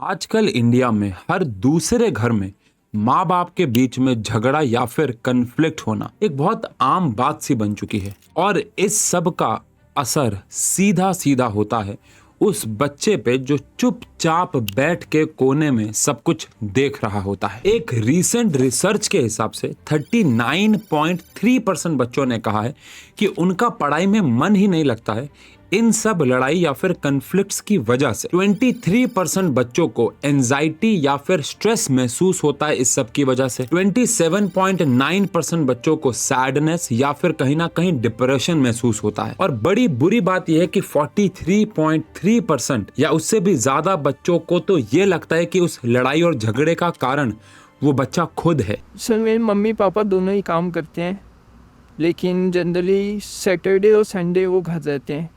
आजकल इंडिया में हर दूसरे घर में माँ बाप के बीच में झगड़ा या फिर कन्फ्लिक्ट होना एक बहुत आम बात सी बन चुकी है। और इस सब का असर सीधा सीधा होता है उस बच्चे पे जो चुपचाप बैठ के कोने में सब कुछ देख रहा होता है। एक रीसेंट रिसर्च के हिसाब से 39.3% बच्चों ने कहा है कि उनका पढ़ाई में मन ही नहीं लगता है इन सब लड़ाई या फिर कन्फ्लिक्ट्स की वजह से। 23% बच्चों को एंजाइटी या फिर स्ट्रेस महसूस होता है इस सब की वजह से। 27.9% बच्चों को सैडनेस या फिर कहीं ना कहीं डिप्रेशन महसूस होता है। और बड़ी बुरी बात यह है कि 43.3% या उससे भी ज्यादा बच्चों को तो ये लगता है कि उस लड़ाई और झगड़े का कारण वो बच्चा खुद है। सर मेरे मम्मी पापा दोनों ही काम करते हैं, लेकिन जनरली सैटरडे और संडे वो घर रहते हैं।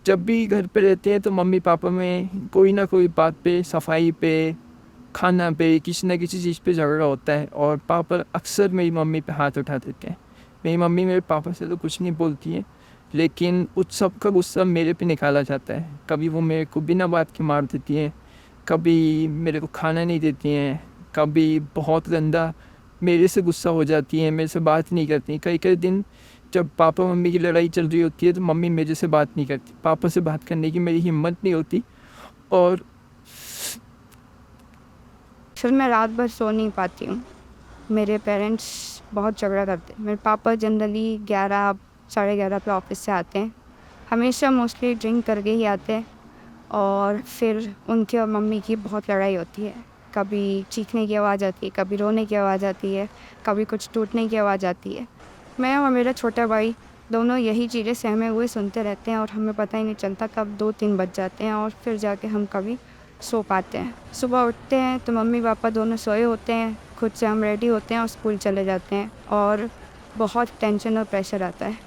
जब भी घर पे रहते हैं तो मम्मी पापा में कोई ना कोई बात पे, सफाई पे, खाना पे, किसी ना किसी चीज़ पे झगड़ा होता है और पापा अक्सर मेरी मम्मी पे हाथ उठा देते हैं। मेरी मम्मी मेरे पापा से तो कुछ नहीं बोलती है, लेकिन उस सब का गुस्सा मेरे पे निकाला जाता है। कभी वो मेरे को बिना बात के मार देती हैं, कभी मेरे को खाना नहीं देती हैं, कभी बहुत गंदा मेरे से गुस्सा हो जाती हैं, मेरे से बात नहीं करती। कई कई दिन जब पापा मम्मी की लड़ाई चल रही होती है तो मम्मी मेरे से बात नहीं करती, पापा से बात करने की मेरी हिम्मत नहीं होती। और फिर मैं रात भर सो नहीं पाती हूँ। मेरे पेरेंट्स बहुत झगड़ा करते हैं। मेरे पापा जनरली 11 साढ़े 11 पे ऑफिस से आते हैं, हमेशा मोस्टली ड्रिंक करके ही आते हैं। और फिर उनके और मम्मी की बहुत लड़ाई होती है। कभी चीखने की आवाज़ आती है, कभी रोने की आवाज़ आती है, कभी कुछ टूटने की आवाज़ आती है। मैं और मेरा छोटा भाई दोनों यही चीज़ें सहमे हुए सुनते रहते हैं और हमें पता ही नहीं चलता कब 2-3 बज जाते हैं और फिर जाके हम कभी सो पाते हैं। सुबह उठते हैं तो मम्मी पापा दोनों सोए होते हैं, खुद से हम रेडी होते हैं और स्कूल चले जाते हैं और बहुत टेंशन और प्रेशर आता है।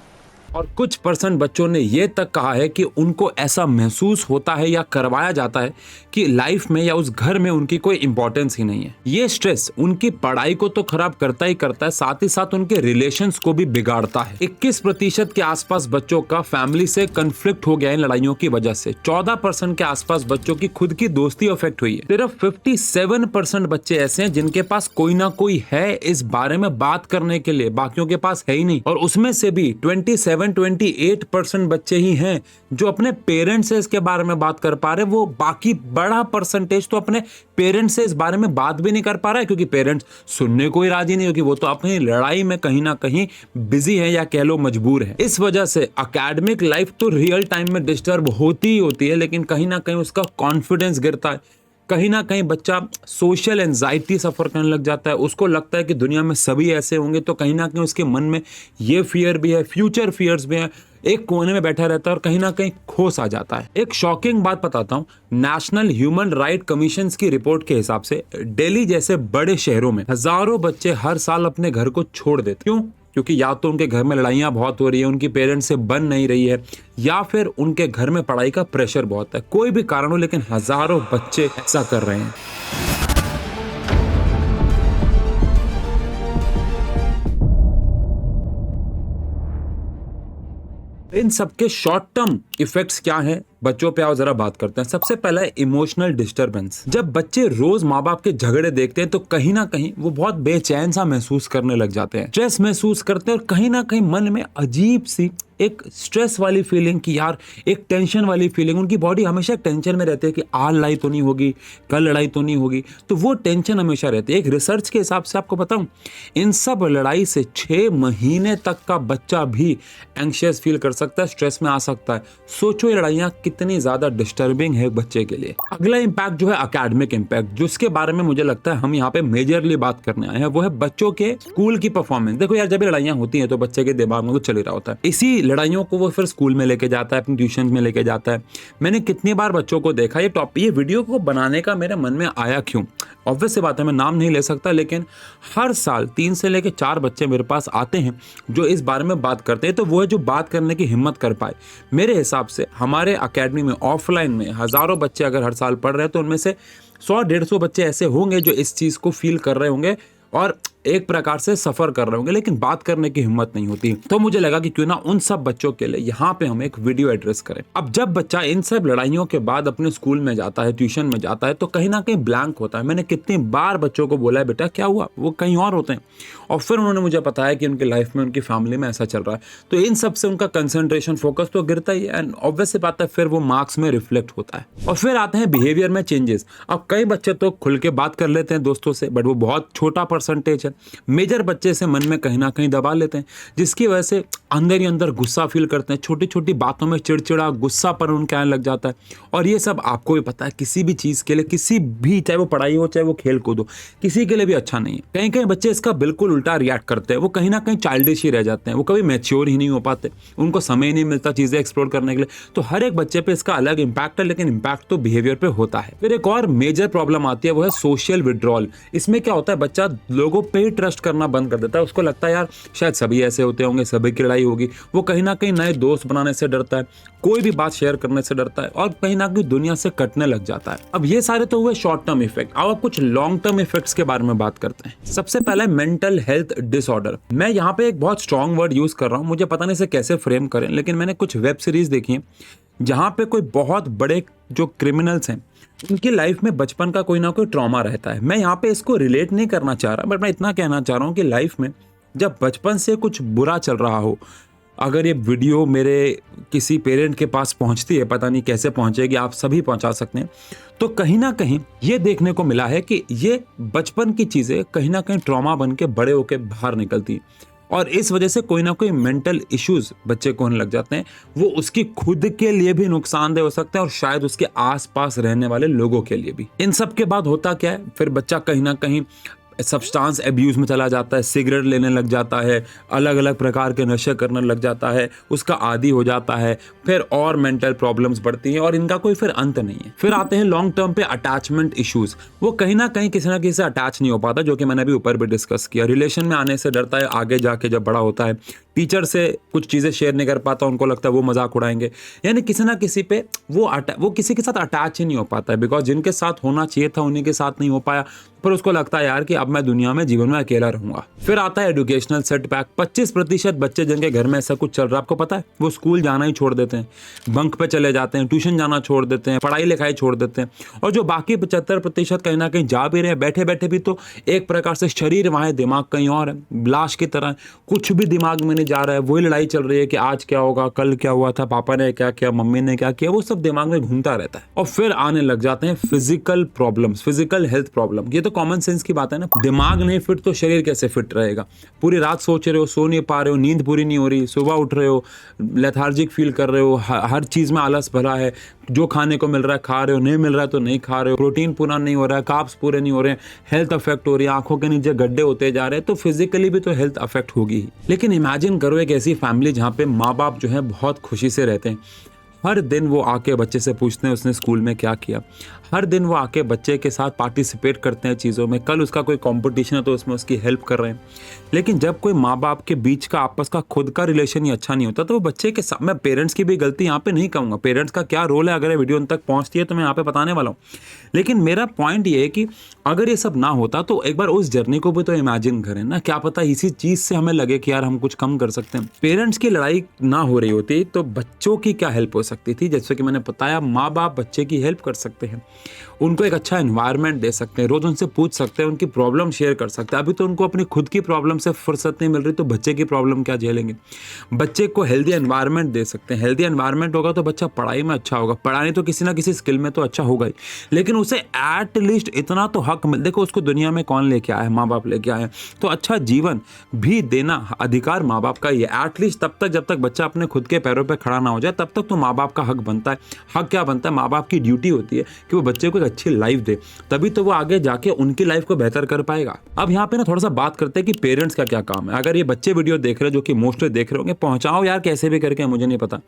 और कुछ % बच्चों ने ये तक कहा है कि उनको ऐसा महसूस होता है या करवाया जाता है कि लाइफ में या उस घर में उनकी कोई इंपॉर्टेंस ही नहीं है। ये स्ट्रेस उनकी पढ़ाई को तो खराब करता ही करता है, साथ ही साथ उनके रिलेशंस को भी बिगाड़ता है। 21% के आसपास बच्चों का फैमिली से कन्फ्लिक्ट हो गया इन लड़ाइयों की वजह से। 14% के आसपास बच्चों की खुद की दोस्ती अफेक्ट हुई है। सिर्फ 57% बच्चे ऐसे हैं जिनके पास कोई ना कोई है इस बारे में बात करने के लिए, बाकियों के पास है ही नहीं। और उसमें से भी 28% बच्चे ही हैं जो अपने पेरेंट्स से इसके बारे में बात कर पा रहे। वो बाकी बड़ा परसेंटेज तो अपने पेरेंट्स से इस बारे में बात भी नहीं कर पा रहा है, क्योंकि पेरेंट्स सुनने को ही राजी नहीं, क्योंकि वो तो अपनी लड़ाई में कहीं ना कहीं बिजी है या कह लो मजबूर है। इस वजह से एकेडमिक लाइफ तो रियल टाइम में डिस्टर्ब होती ही होती है, लेकिन कहीं ना कहीं उसका कॉन्फिडेंस गिरता है। कहीं ना कहीं बच्चा सोशल एंजाइटी सफर करने लग जाता है। उसको लगता है कि दुनिया में सभी ऐसे होंगे, तो कहीं ना कहीं उसके मन में ये फियर भी है, फ्यूचर फियर्स भी है। एक कोने में बैठा रहता है और कहीं ना कहीं खोस आ जाता है। एक शॉकिंग बात बताता हूँ, नेशनल ह्यूमन राइट कमीशन की रिपोर्ट के हिसाब से दिल्ली जैसे बड़े शहरों में हजारों बच्चे हर साल अपने घर को छोड़ देते। क्यों? क्योंकि या तो उनके घर में लड़ाइयाँ बहुत हो रही है, उनकी पेरेंट्स से बन नहीं रही है, या फिर उनके घर में पढ़ाई का प्रेशर बहुत है। कोई भी कारण हो, लेकिन हजारों बच्चे ऐसा कर रहे हैं। इन सबके शॉर्ट टर्म इफेक्ट्स क्या हैं बच्चों पे, आओ जरा बात करते हैं। सबसे पहला है इमोशनल डिस्टरबेंस। जब बच्चे रोज माँ बाप के झगड़े देखते हैं तो कहीं ना कहीं वो बहुत बेचैन सा महसूस करने लग जाते हैं, स्ट्रेस महसूस करते हैं और कहीं ना कहीं मन में अजीब सी एक स्ट्रेस वाली फीलिंग की यार, एक टेंशन वाली फीलिंग। उनकी बॉडी हमेशा टेंशन में रहती है कि आज लड़ाई तो नहीं होगी, कल लड़ाई तो नहीं होगी, तो वो टेंशन हमेशा रहती है। एक रिसर्च के हिसाब से आपको बताऊं, इन सब लड़ाई से 6 महीने तक का बच्चा भी एंग्शियस फील कर सकता है, स्ट्रेस में आ सकता है। सोचो ये लड़ाइयाँ कितनी ज्यादा डिस्टर्बिंग है बच्चे के लिए। अगला इम्पैक्ट जो है एकेडमिक इम्पैक्ट, जिसके बारे में मुझे लगता है हम यहाँ पे मेजरली बात करने आए हैं, वो है बच्चों के स्कूल की परफॉर्मेंस। देखो यार, जब ये लड़ाइयाँ होती हैं तो बच्चे के दिमाग में तो चल ही रहा होता है, इसी लड़ाइयों को वो फिर स्कूल में लेके जाता है, अपनी ट्यूशन में लेके जाता है। मैंने कितनी बार बच्चों को देखा, ये वीडियो को बनाने का मेरे मन में आया क्यों, ऑब्वियस सी बात है, मैं नाम नहीं ले सकता, लेकिन हर साल 3 से लेकर 4 बच्चे मेरे पास आते हैं जो इस बारे में बात करते हैं। तो वो है जो बात करने की हिम्मत कर पाए। मेरे हिसाब से हमारे एकेडमी में ऑफलाइन में हजारों बच्चे अगर हर साल पढ़ रहे हैं तो उनमें से 100-150 बच्चे ऐसे होंगे जो इस चीज़ को फील कर रहे होंगे और एक प्रकार से सफर कर रहे होंगे, लेकिन बात करने की हिम्मत नहीं होती। तो मुझे लगा कि क्यों ना उन सब बच्चों के लिए यहाँ पे हम एक वीडियो एड्रेस करें। अब जब बच्चा इन सब लड़ाइयों के बाद अपने स्कूल में जाता है, ट्यूशन में जाता है, तो कहीं ना कहीं ब्लैंक होता है। मैंने कितनी बार बच्चों को बोला है, बेटा क्या हुआ, वो कहीं और होते हैं, और फिर उन्होंने मुझे बताया कि उनकी लाइफ में, उनकी फैमिली में ऐसा चल रहा है। तो इन सब से उनका कंसंट्रेशन, फोकस तो गिरता ही है, एंड ऑब्वियस सी बात है फिर वो मार्क्स में रिफ्लेक्ट होता है। और फिर आते हैं बिहेवियर में चेंजेस। अब कई बच्चे तो खुल के बात कर लेते हैं दोस्तों से, बट वो बहुत छोटा परसेंटेज है। मेजर बच्चे से मन में कहीं ना कहीं दबा लेते हैं, जिसकी वजह से अंदर ही अंदर गुस्सा फील करते हैं, छोटी छोटी बातों में चिड़चिड़ा गुस्सा पर उनके आने लग जाता है। और ये सब आपको भी पता है, किसी भी चीज़ के लिए, किसी भी, चाहे वो पढ़ाई हो चाहे वो खेल कूद हो, किसी के लिए भी अच्छा नहीं है। कहीं कहीं बच्चे इसका बिल्कुल उल्टा रिएक्ट करते हैं, वो कहीं ना कहीं चाइल्डिश ही रह जाते हैं, वो कभी मैच्योर ही नहीं हो पाते, उनको समय ही नहीं मिलता चीज़ें एक्सप्लोर करने के लिए। तो हर एक बच्चे पे इसका अलग इंपैक्ट है, लेकिन इंपैक्ट तो बिहेवियर पे होता है। फिर एक और मेजर प्रॉब्लम आती है, वो है सोशल विड्रॉल। इसमें क्या होता है, बच्चा लोगों पे ही ट्रस्ट करना बंद कर देता है। उसको लगता है यार शायद सभी ऐसे होते होंगे, सभी की लड़ाई होगी। वो कहीं ना कहीं नए दोस्त बनाने से डरता है, कोई भी बात शेयर करने से डरता है, और कहीं ना कहीं दुनिया से कटने लग जाता है। अब ये सारे तो हुए शॉर्ट टर्म इफेक्ट। अब कुछ लॉन्ग टर्म इफेक्ट्स के बारे में बात करते हैं। सबसे पहले मेंटल हेल्थ डिसऑर्डर। मैं यहाँ पे एक बहुत स्ट्रॉन्ग वर्ड यूज कर रहा हूँ, मुझे पता नहीं इसे कैसे फ्रेम करें, लेकिन मैंने कुछ वेब सीरीज देखी है जहाँ पे कोई बहुत बड़े जो क्रिमिनल्स हैं, उनकी लाइफ में बचपन का कोई ना कोई ट्रॉमा रहता है। मैं यहाँ पे इसको रिलेट नहीं करना चाह रहा, बट मैं इतना कहना चाह रहा हूँ कि लाइफ में जब बचपन से कुछ बुरा चल रहा हो, अगर ये वीडियो मेरे किसी पेरेंट के पास पहुंचती है, पता नहीं कैसे पहुंचेगी, आप सभी पहुंचा सकते हैं, तो कहीं ना कहीं ये देखने को मिला है कि ये बचपन की चीज़ें कहीं ना कहीं ट्रॉमा बन के बड़े होके बाहर निकलती हैं, और इस वजह से कोई ना कोई मेंटल इश्यूज बच्चे को होने लग जाते हैं। वो उसकी खुद के लिए भी नुकसानदेह हो सकते हैं, और शायद उसके आसपास रहने वाले लोगों के लिए भी। इन सब के बाद होता क्या है, फिर बच्चा कहीं ना कहीं सब्सटेंस एब्यूज में चला जाता है, सिगरेट लेने लग जाता है, अलग अलग प्रकार के नशे करने लग जाता है, उसका आदी हो जाता है, फिर और मेंटल प्रॉब्लम्स बढ़ती हैं, और इनका कोई फिर अंत नहीं है। फिर आते हैं लॉन्ग टर्म पे अटैचमेंट इश्यूज। वो कहीं ना कहीं किसी ना किसी से अटैच नहीं हो पाता, जो कि मैंने भी ऊपर भी डिस्कस किया। रिलेशन में आने से डरता है, आगे जाके जब बड़ा होता है टीचर से कुछ चीज़ें शेयर नहीं कर पाता, उनको लगता है वो मजाक उड़ाएंगे, यानी किसी ना किसी पे वो किसी के साथ अटैच ही नहीं हो पाता है, बिकॉज जिनके साथ होना चाहिए था उन्हीं के साथ नहीं हो पाया, पर उसको लगता है यार कि अब मैं दुनिया में, जीवन में अकेला रहूंगा। फिर आता है एजुकेशनल सेटबैक। 25% बच्चे जिनके घर में ऐसा कुछ चल रहा है, आपको पता है, वो स्कूल जाना ही छोड़ देते हैं, बंक पे चले जाते हैं, ट्यूशन जाना छोड़ देते हैं, पढ़ाई लिखाई छोड़ देते हैं, और जो बाकी 75% कहीं ना कहीं जा भी रहे हैं, बैठे बैठे भी, तो एक प्रकार से शरीर वहाँ है, दिमाग कहीं और है, लाश की तरह, कुछ भी दिमाग में नहीं जा रहा है। वही लड़ाई चल रही है कि आज क्या होगा, कल क्या हुआ था, पापा ने क्या किया, मम्मी ने क्या किया, वो सब दिमाग में घूमता रहता है। और फिर आने लग जाते हैं physical problems, physical health problem. ये तो कॉमन सेंस की बात है ना, दिमाग नहीं फिट तो शरीर कैसे फिट रहेगा। पूरी रात सोच रहे हो, सो नहीं पा रहे हो, नींद पूरी नहीं हो रही, सुबह उठ रहे हो, लेथार्जिक फील कर रहे हो, हर चीज़ में आलस भरा है, जो खाने को मिल रहा है खा रहे हो, नहीं मिल रहा है तो नहीं खा रहे हो, प्रोटीन पूरा नहीं हो रहा है, कार्ब्स पूरे नहीं हो रहे हैं, हेल्थ अफेक्ट हो रही है, आंखों के नीचे गड्ढे होते जा रहे हैं, तो फिजिकली भी तो हेल्थ अफेक्ट होगी ही। लेकिन इमेजिन करो एक ऐसी फैमिली जहाँ पे माँ बाप जो है बहुत खुशी से रहते हैं, हर दिन वो आके बच्चे से पूछते हैं उसने स्कूल में क्या किया, हर दिन वो आके बच्चे के साथ पार्टिसिपेट करते हैं चीज़ों में, कल उसका कोई कंपटीशन है तो उसमें उसकी हेल्प कर रहे हैं। लेकिन जब कोई माँ बाप के बीच का आपस का खुद का रिलेशन ही अच्छा नहीं होता, तो वो बच्चे के साथ, मैं पेरेंट्स की भी गलती यहाँ पे नहीं कहूँगा, पेरेंट्स का क्या रोल है, अगर ये वीडियो उन तक पहुँचती है तो मैं यहाँ पे बताने वाला हूँ। लेकिन मेरा पॉइंट ये है कि अगर ये सब ना होता तो एक बार उस जर्नी को भी तो इमेजिन करें ना, क्या पता इसी चीज़ से हमें लगे कि यार हम कुछ कम कर सकते हैं। पेरेंट्स की लड़ाई ना हो रही होती तो बच्चों की क्या हेल्प हो सकती थी। जैसे कि मैंने बताया, माँ बाप बच्चे की हेल्प कर सकते हैं, उनको एक अच्छा एनवायरनमेंट दे सकते हैं, रोज़ उनसे पूछ सकते हैं, उनकी प्रॉब्लम शेयर कर सकते हैं। अभी तो उनको अपनी खुद की प्रॉब्लम से फुर्सत नहीं मिल रही, तो बच्चे की प्रॉब्लम क्या झेलेंगे। बच्चे को हेल्दी एनवायरनमेंट दे सकते हैं, हेल्दी एनवायरनमेंट होगा तो बच्चा पढ़ाई में अच्छा होगा, पढ़ाई तो किसी ना किसी स्किल में तो अच्छा होगा ही, लेकिन उसे एट लीस्ट इतना तो हक मिल, देखो उसको दुनिया में कौन लेके आया है, माँ बाप लेके आए हैं, तो अच्छा जीवन भी देना अधिकार माँ बाप का ही है। एटलीस्ट तब तक जब तक बच्चा अपने खुद के पैरों पर खड़ा ना हो जाए, तब तक तो माँ बाप का हक बनता है। हक क्या बनता है, माँ बाप की ड्यूटी होती है कि वो बच्चे को एक अच्छी लाइफ दे, तभी तो वो आगे जाके उनकी लाइफ को बेहतर कर पाएगा। अब यहाँ पे ना थोड़ा सा बात करते हैं कि पेरेंट्स का क्या काम है। अगर ये बच्चे वीडियो देख रहे हैं, जो कि मोस्टली देख रहे होंगे, पहुंचाओ यार कैसे भी करके, मुझे नहीं पता,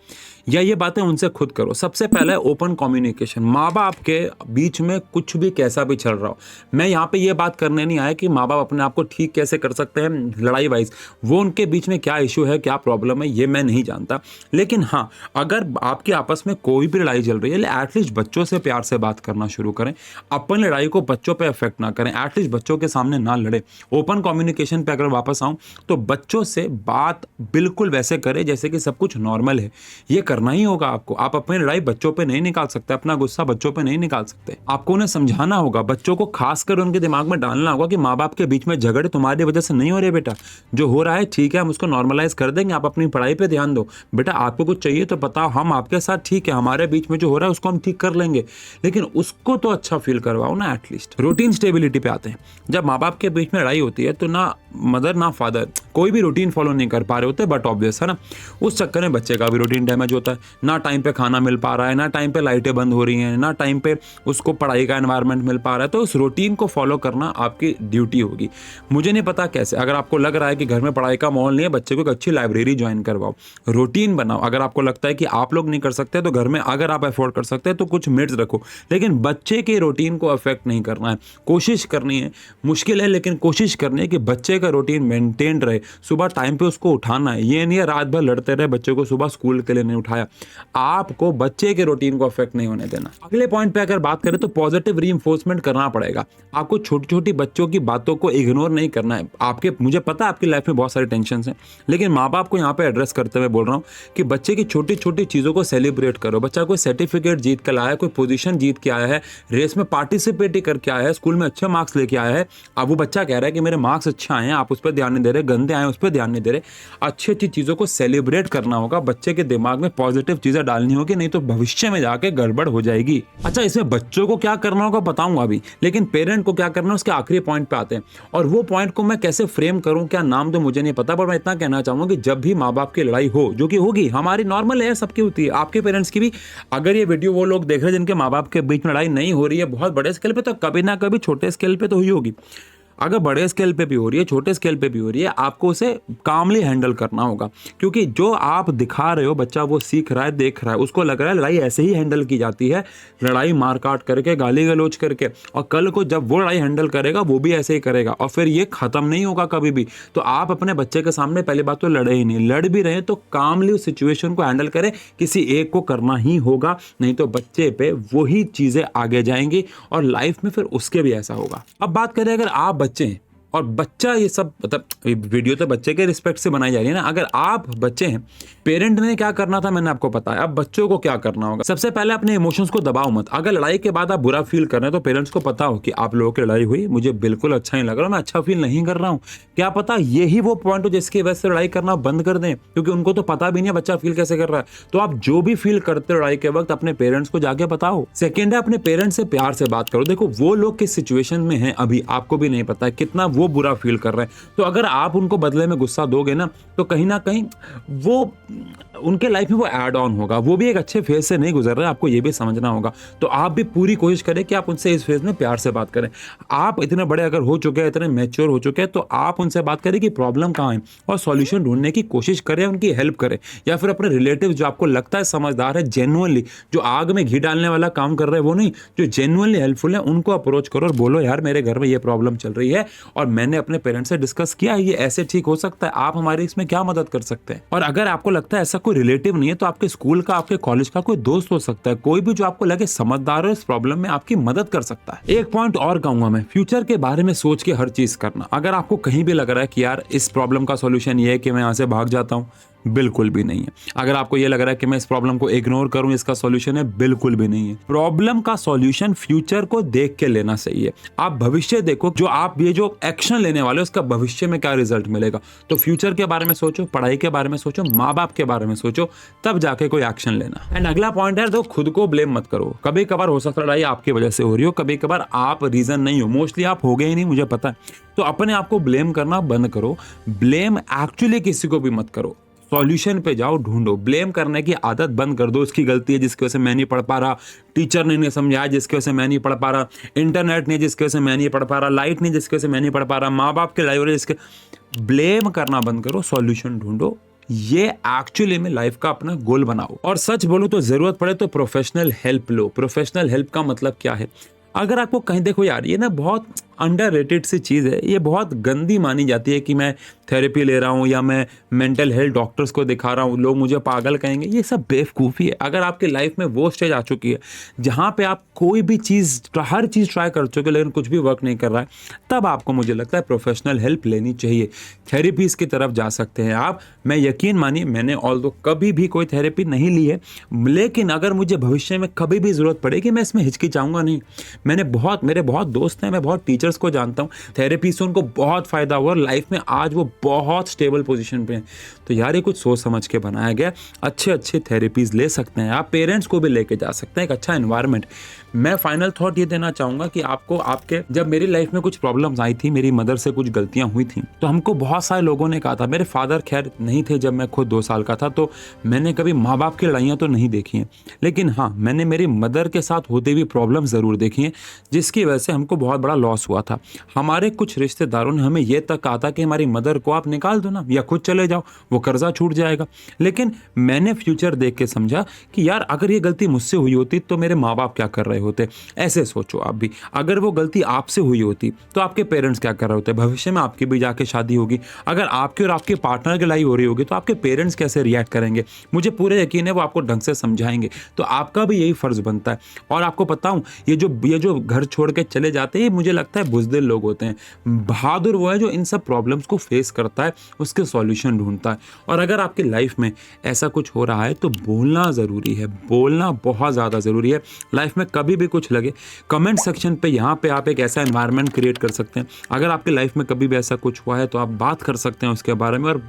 या ये बातें उनसे खुद करो। सबसे पहले ओपन कम्युनिकेशन। माँ बाप के बीच में कुछ भी कैसा भी चल रहा हो, मैं यहाँ पे ये बात करने नहीं आया कि माँ बाप अपने आप को ठीक कैसे कर सकते हैं लड़ाई वाइज, वो उनके बीच में क्या इशू है, क्या प्रॉब्लम है, ये मैं नहीं जानता। लेकिन हाँ, अगर आपके आपस में कोई भी लड़ाई चल रही है, एटलीस्ट बच्चों से प्यार से बात कर करना शुरू करें। अपन लड़ाई को बच्चों पे अफेक्ट ना करें, एटलीस्ट बच्चों के सामने ना लड़े। ओपन कम्युनिकेशन पे अगर वापस आऊं तो बच्चों से बात बिल्कुल वैसे करें जैसे कि सब कुछ नॉर्मल है। ये करना ही होगा आपको। आप अपनी लड़ाई बच्चों पे नहीं निकाल सकते, अपना गुस्सा बच्चों पे नहीं निकाल सकते। आपको उन्हें समझाना होगा, बच्चों को खासकर उनके दिमाग में डालना होगा कि माँ बाप के बीच में झगड़े तुम्हारी वजह से नहीं हो रहे बेटा, जो हो रहा है ठीक है, हम उसको नॉर्मलाइज कर देंगे, आप अपनी पढ़ाई पे ध्यान दो। बेटा आपको कुछ चाहिए तो बताओ, हम आपके साथ ठीक है, हमारे बीच में जो हो रहा है उसको हम ठीक कर लेंगे, लेकिन उसको तो अच्छा फील करवाओ ना एटलीस्ट। रूटीन स्टेबिलिटी पे आते हैं। जब माँ बाप के बीच में लड़ाई होती है तो ना मदर ना फादर कोई भी रूटीन फॉलो नहीं कर पा रहे होते, बट ऑब्वियस है ना, उस चक्कर में बच्चे का भी रूटीन डैमेज होता है। ना टाइम पे खाना मिल पा रहा है, ना टाइम पे लाइटें बंद हो रही हैं, ना टाइम पे उसको पढ़ाई का एनवायरनमेंट मिल पा रहा है। तो उस रूटीन को फॉलो करना आपकी ड्यूटी होगी। मुझे नहीं पता कैसे, अगर आपको लग रहा है कि घर में पढ़ाई का माहौल नहीं है, बच्चे को एक अच्छी लाइब्रेरी ज्वाइन करवाओ, रूटीन बनाओ। अगर आपको लगता है कि आप लोग नहीं कर सकते तो घर में अगर आप अफोर्ड कर सकते हैं तो कुछ मेट्स रखो, लेकिन बच्चे के रूटीन को अफेक्ट नहीं करना है। कोशिश करनी है, मुश्किल है लेकिन कोशिश करनी है कि बच्चे का रूटीन मेंटेन रहे। सुबह टाइम पे उसको उठाना है, ये नहीं है रात भर लड़ते रहे बच्चे को सुबह स्कूल के लिए नहीं उठाया। आपको बच्चे के रूटीन को अफेक्ट नहीं होने देना। अगले पॉइंट पे अगर बात करें तो पॉजिटिव रीइंफोर्समेंट करना पड़ेगा। आपको छोटी छोटी बच्चों की बातों को इग्नोर नहीं करना है। मुझे पता है आपकी लाइफ में बहुत सारे टेंशन हैं, लेकिन माँ बाप को यहाँ पे एड्रेस करते हुए बोल रहा हूँ कि बच्चे की छोटी छोटी चीज़ों को सेलिब्रेट करो। बच्चा कोई सर्टिफिकेट जीत कर लाया है, कोई पोजीशन जीत के आया है, रेस में पार्टिसिपेट करके आया है, स्कूल में अच्छे मार्क्स लेके आया है, अब वो बच्चा कह रहा है कि मेरे मार्क्स अच्छे आए हैं, आप उस पर ध्यान नहीं दे रहे, गंदे आए हैं उस पर ध्यान नहीं दे रहे। अच्छी अच्छी चीज़ों को सेलिब्रेट करना होगा, बच्चे के दिमाग में पॉजिटिव चीज़ें डालनी होगी, नहीं तो भविष्य में जाके गड़बड़ हो जाएगी। अच्छा, इसमें बच्चों को क्या करना होगा बताऊंगा अभी, लेकिन पेरेंट को क्या करना है उसके आखिरी पॉइंट पे आते हैं। और वो पॉइंट को मैं कैसे फ्रेम करूं, क्या नाम तो मुझे नहीं पता, पर मैं इतना कहना चाहूंगा कि जब भी माँ बाप की लड़ाई हो, जो कि होगी, हमारी नॉर्मल है, सबकी होती है, आपके पेरेंट्स की भी। अगर ये वीडियो वो लोग देख रहे हैं जिनके माँ बाप के बीच में लड़ाई नहीं हो रही है बहुत बड़े स्केल पे, तो कभी ना कभी छोटे स्केल पे तो हुई होगी। अगर बड़े स्केल पे भी हो रही है, छोटे स्केल पे भी हो रही है, आपको उसे कामली हैंडल करना होगा, क्योंकि जो आप दिखा रहे हो बच्चा वो सीख रहा है, देख रहा है, उसको लग रहा है लड़ाई ऐसे ही हैंडल की जाती है, लड़ाई मार काट करके, गाली गलौज करके, और कल को जब वो लड़ाई हैंडल करेगा वो भी ऐसे ही करेगा और फिर ये खत्म नहीं होगा कभी भी। तो आप अपने बच्चे के सामने पहली बात तो लड़े ही नहीं, लड़ भी रहे तो कामली उस सिचुएशन को हैंडल करें। किसी एक को करना ही होगा, नहीं तो बच्चे पे वही चीजें आगे जाएंगी और लाइफ में फिर उसके भी ऐसा होगा। अब बात करें अगर आप बच्चे हैं और बच्चा, ये सब मतलब वीडियो तो बच्चे के रिस्पेक्ट से बनाई जा रही है ना, अगर आप बच्चे हैं, पेरेंट ने क्या करना था मैंने आपको बताया, अब बच्चों को क्या करना होगा। सबसे पहले अपने इमोशंस को दबाओ मत। अगर लड़ाई के बाद आप बुरा फील कर रहे हैं तो पेरेंट्स को पता हो कि आप लोगों की लड़ाई हुई, मुझे बिल्कुल अच्छा नहीं लग रहा, मैं अच्छा फील नहीं कर रहा हूँ। क्या पता यही वो पॉइंट हो जिसकी वजह से लड़ाई करना बंद कर दें, क्योंकि उनको तो पता भी नहीं है बच्चा फील कैसे कर रहा है। तो आप जो भी फील करते हो लड़ाई के वक्त अपने पेरेंट्स को जाके बताओ। सेकेंड है, अपने पेरेंट्स से प्यार से बात करो। देखो वो लोग किस सिचुएशन में हैं अभी आपको भी नहीं पता है, कितना वो बुरा फील कर रहे हैं। तो अगर आप उनको बदले में गुस्सा दोगे ना तो कहीं ना कहीं वो उनके लाइफ में वो ऐड ऑन होगा, वो भी एक अच्छे फेज से नहीं गुजर रहे, आपको ये भी समझना होगा। तो आप भी पूरी कोशिश करें कि आप उनसे इस फेज में प्यार से बात करें। आप इतने बड़े अगर हो चुके हैं, इतने मैच्योर हो चुके हैं, तो आप उनसे बात करें कि प्रॉब्लम कहाँ है और सॉल्यूशन ढूंढने की कोशिश करें, उनकी हेल्प करें। या फिर अपने रिलेटिव जो आपको लगता है समझदार है, जेन्युइनली जो आग में घी डालने वाला काम कर रहे हैं वो नहीं, जो जेन्युइनली हेल्पफुल है, उनको अप्रोच करो और बोलो यार मेरे घर में ये प्रॉब्लम चल रही है और मैंने अपने पेरेंट्स से डिस्कस किया, ये ऐसे ठीक हो सकता है, आप हमारी इसमें क्या मदद कर सकते हैं। और अगर आपको लगता है ऐसा कोई रिलेटिव नहीं है तो आपके स्कूल का, आपके कॉलेज का कोई दोस्त हो सकता है, कोई भी जो आपको लगे समझदार हो, इस प्रॉब्लम में आपकी मदद कर सकता है। एक पॉइंट और कहूंगा मैं, फ्यूचर के बारे में सोच के हर चीज करना। अगर आपको कहीं भी लग रहा है कि यार इस प्रॉब्लम का सॉल्यूशन ये है कि मैं यहाँ से भाग जाता हूँ, बिल्कुल भी नहीं है। अगर आपको ये लग रहा है कि मैं इस प्रॉब्लम को इग्नोर करूं, इसका सॉल्यूशन है, बिल्कुल भी नहीं है। प्रॉब्लम का सॉल्यूशन फ्यूचर को देख के लेना सही है। आप भविष्य देखो, जो आप ये जो एक्शन लेने वाले हो उसका भविष्य में क्या रिजल्ट मिलेगा। तो फ्यूचर के बारे में सोचो, पढ़ाई के बारे में सोचो, माँ बाप के बारे में सोचो, तब जाके कोई एक्शन लेना। एंड अगला पॉइंट है, तो खुद को ब्लेम मत करो। कभी कभार हो सकता है लड़ाई आपकी वजह से हो रही हो, कभी कभार आप रीजन नहीं हो, मोस्टली आप हो गए ही नहीं, मुझे पता है। तो अपने आप को ब्लेम करना बंद करो। ब्लेम एक्चुअली किसी को भी मत करो, सॉल्यूशन पे जाओ, ढूंढो। ब्लेम करने की आदत बंद कर दो। इसकी गलती है जिसकी वजह से मैं नहीं पढ़ पा रहा, टीचर ने नहीं समझाया जिसकी वजह से मैं नहीं पढ़ पा रहा, इंटरनेट नहीं जिसकी वजह से मैं नहीं पढ़ पा रहा, लाइट नहीं जिसकी वजह से मैं नहीं पढ़ पा रहा, माँ बाप के लाइफ जिसके। ब्लेम करना बंद करो, सॉल्यूशन ढूंढो। ये एक्चुअली में लाइफ का अपना गोल बनाओ। और सच बोलूं तो जरूरत पड़े तो प्रोफेशनल हेल्प लो। प्रोफेशनल हेल्प का मतलब क्या है, अगर आपको कहीं, देखो यार ये ना बहुत अंडररेटेड सी चीज़ है। ये बहुत गंदी मानी जाती है कि मैं थेरेपी ले रहा हूँ या मैं मेंटल हेल्थ डॉक्टर्स को दिखा रहा हूँ, लोग मुझे पागल कहेंगे। ये सब बेवकूफ़ी है। अगर आपकी लाइफ में वो स्टेज आ चुकी है जहाँ पे आप कोई भी चीज़, हर चीज़ ट्राई कर चुके लेकिन कुछ भी वर्क नहीं कर रहा है, तब आपको मुझे लगता है प्रोफेशनल हेल्प लेनी चाहिए। थेरेपीज़ की तरफ जा सकते हैं आप। मैं यकीन मानिए, मैंने ऑल्दो कभी भी कोई थेरेपी नहीं ली है, लेकिन अगर मुझे भविष्य में कभी भी ज़रूरत पड़ेगी मैं इसमें हिचकिचाऊंगा नहीं। मेरे बहुत दोस्त हैं, मैं बहुत टीचर्स को जानता हूँ, थेरेपी से उनको बहुत फ़ायदा हुआ और लाइफ में आज वो बहुत स्टेबल पोजीशन पे हैं। तो यार ये कुछ सोच समझ के बनाया गया। अच्छे थेरेपीज़ ले सकते हैं आप, पेरेंट्स को भी लेके जा सकते हैं, एक अच्छा एनवायरनमेंट। मैं फाइनल थॉट ये देना चाहूँगा कि आपको जब मेरी लाइफ में कुछ प्रॉब्लम्स आई थी, मेरी मदर से कुछ गलतियाँ हुई थी, तो हमको बहुत सारे लोगों ने कहा था। मेरे फादर खैर नहीं थे जब मैं खुद 2 साल का था, तो मैंने कभी माँ बाप की लड़ाइयाँ तो नहीं देखी हैं, लेकिन हाँ, मैंने मेरी मदर के साथ होते हुए प्रॉब्लम ज़रूर देखी हैं, जिसकी वजह से हमको बहुत बड़ा लॉस हुआ था। हमारे कुछ रिश्तेदारों ने हमें ये तक कहा था कि हमारी मदर को आप निकाल दो ना, या खुद चले जाओ, वो कर्जा छूट जाएगा। लेकिन मैंने फ्यूचर देख के समझा कि यार अगर ये गलती मुझसे हुई होती तो मेरे माँ बाप क्या कर रहे होते। ऐसे सोचो आप भी, अगर वो गलती आपसे हुई होती तो आपके पेरेंट्स क्या कर रहे होते। भविष्य में आपकी भी जाके शादी होगी, अगर आपके और आपके पार्टनर की लड़ाई हो रही होगी तो आपके पेरेंट्स कैसे रिएक्ट करेंगे। मुझे पूरे यकीन है वो आपको ढंग से समझाएंगे। तो आपका भी यही फर्ज बनता है। और आपको पता हूँ, ये जो घर छोड़ के चले जाते हैं, मुझे लगता है बुज़दिल लोग होते हैं। बहादुर वो है जो इन सब प्रॉब्लम्स को फेस करता है, उसके सॉल्यूशन ढूंढता है। और अगर आपकी लाइफ में ऐसा कुछ हो रहा है तो बोलना ज़रूरी है, बोलना बहुत ज़्यादा ज़रूरी है। लाइफ में कभी भी कुछ लगे, कमेंट सेक्शन पे यहाँ पे आप एक ऐसा एनवायरनमेंट क्रिएट कर सकते हैं। अगर आपकी लाइफ में कभी भी ऐसा कुछ हुआ है तो आप बात कर सकते हैं उसके बारे में, और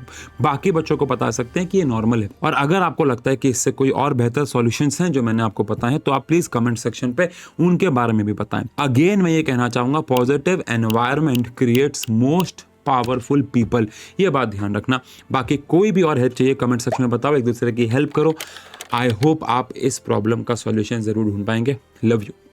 बाकी बच्चों को बता सकते हैं कि ये नॉर्मल है। और अगर आपको लगता है कि इससे कोई और बेहतर सॉल्यूशंस हैं जो मैंने आपको बताए, तो आप प्लीज़ कमेंट सेक्शन पे उनके बारे में भी बताएं। अगेन मैं ये कहना चाहूँगा, positive environment creates most powerful people. ये बात ध्यान रखना। बाकी कोई भी और हेल्प चाहिए कमेंट सेक्शन में बताओ, एक दूसरे की हेल्प करो। आई होप आप इस प्रॉब्लम का सॉल्यूशन ज़रूर ढूंढ पाएंगे। Love you.